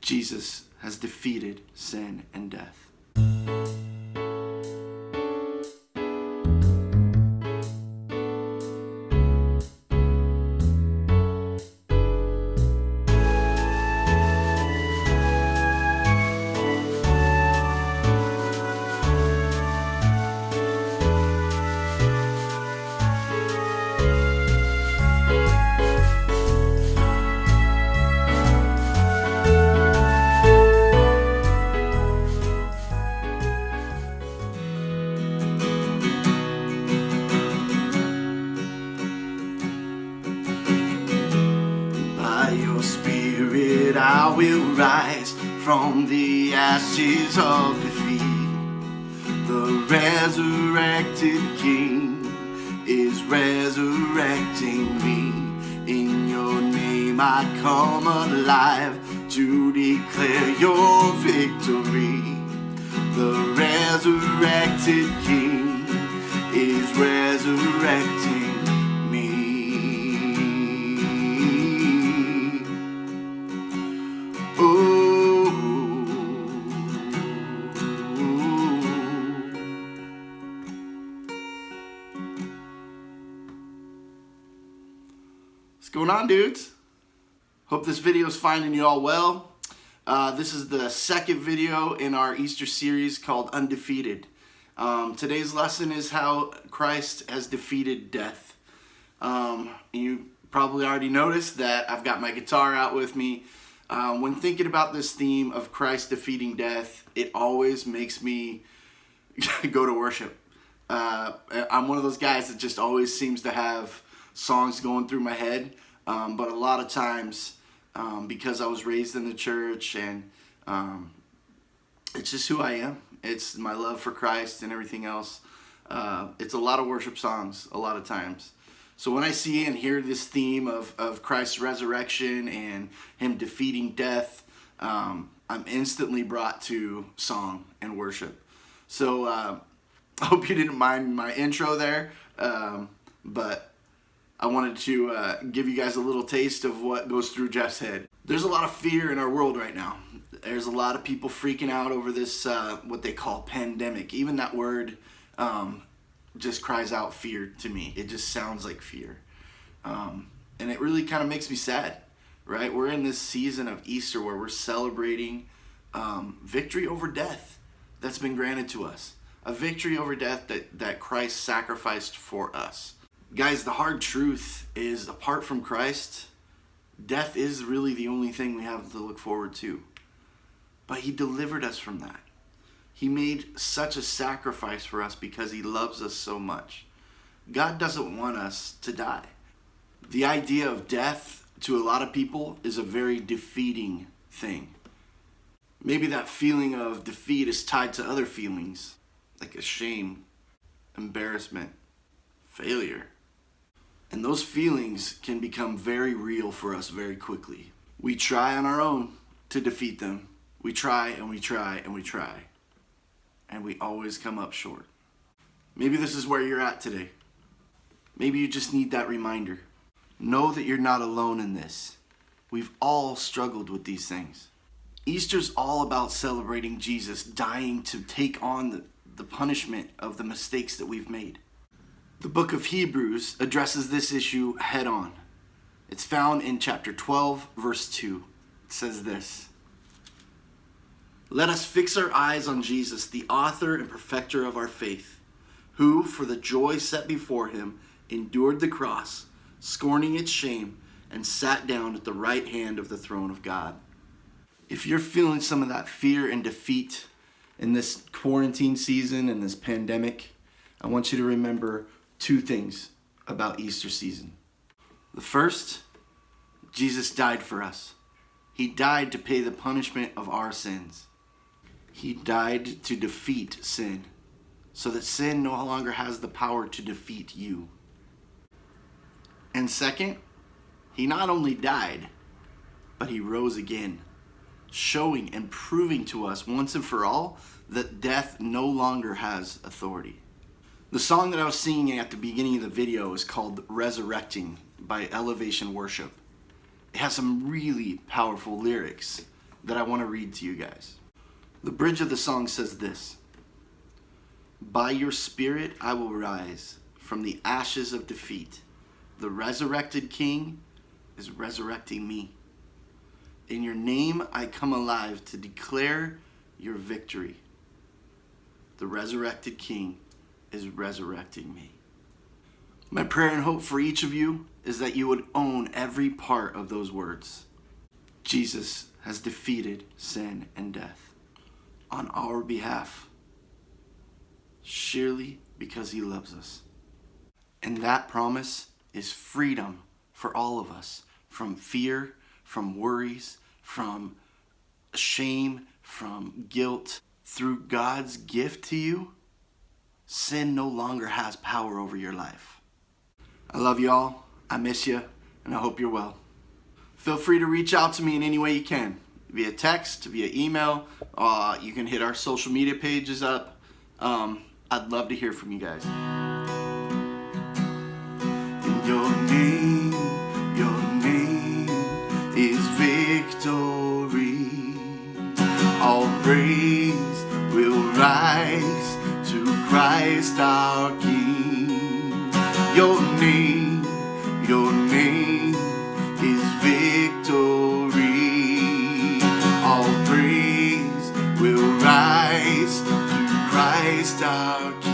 Jesus has defeated sin and death. By your Spirit I will rise from the ashes of defeat. The resurrected King is resurrecting me. In your name I come alive to declare your victory. The resurrected King is resurrecting me. Oh, what's going on, dudes? Hope this video is finding you all well. This is the second video in our Easter series called Undefeated. Today's lesson is how Christ has defeated death. You probably already noticed that I've got my guitar out with me. When thinking about this theme of Christ defeating death, it always makes me go to worship. I'm one of those guys that just always seems to have songs going through my head, but a lot of times, because I was raised in the church and it's just who I am. It's my love for Christ and everything else. It's a lot of worship songs a lot of times. So when I see and hear this theme of Christ's resurrection and him defeating death, I'm instantly brought to song and worship. So I hope you didn't mind my intro there, but I wanted to give you guys a little taste of what goes through Jeff's head. There's a lot of fear in our world right now. There's a lot of people freaking out over this, what they call pandemic. Even that word just cries out fear to me. It just sounds like fear. And it really kind of makes me sad, right? We're in this season of Easter where we're celebrating victory over death that's been granted to us. A victory over death that Christ sacrificed for us. Guys, the hard truth is, apart from Christ, death is really the only thing we have to look forward to. But he delivered us from that. He made such a sacrifice for us because he loves us so much. God doesn't want us to die. The idea of death to a lot of people is a very defeating thing. Maybe that feeling of defeat is tied to other feelings, like a shame, embarrassment, failure. And those feelings can become very real for us very quickly. We try on our own to defeat them. We try and we try and we try. And we always come up short. Maybe this is where you're at today. Maybe you just need that reminder. Know that you're not alone in this. We've all struggled with these things. Easter's all about celebrating Jesus dying to take on the punishment of the mistakes that we've made. The book of Hebrews addresses this issue head on. It's found in chapter 12, verse 2. It says this: "Let us fix our eyes on Jesus, the author and perfecter of our faith, who, for the joy set before him, endured the cross, scorning its shame, and sat down at the right hand of the throne of God." If you're feeling some of that fear and defeat in this quarantine season and this pandemic, I want you to remember two things about Easter season. The first, Jesus died for us. He died to pay the punishment of our sins. He died to defeat sin, so that sin no longer has the power to defeat you. And second, he not only died, but he rose again, showing and proving to us once and for all that death no longer has authority. The song that I was singing at the beginning of the video is called Resurrecting by Elevation Worship. It has some really powerful lyrics. that I want to read to you guys. The bridge of the song says this: by your Spirit I will rise from the ashes of defeat. The resurrected King is resurrecting me. In your name I come alive to declare your victory. The resurrected King is resurrecting me. My prayer and hope for each of you is that you would own every part of those words. Jesus has defeated sin and death on our behalf, surely because he loves us. And that promise is freedom for all of us from fear, from worries, from shame, from guilt. Through God's gift to you, sin no longer has power over your life. I love you all. I miss you, and I hope you're well. Feel free to reach out to me in any way you can, via text, via email. You can hit our social media pages up. I'd love to hear from you guys. In your name is victory. All praise will rise to Christ our King. Your name is victory. All praise will rise to Christ our King.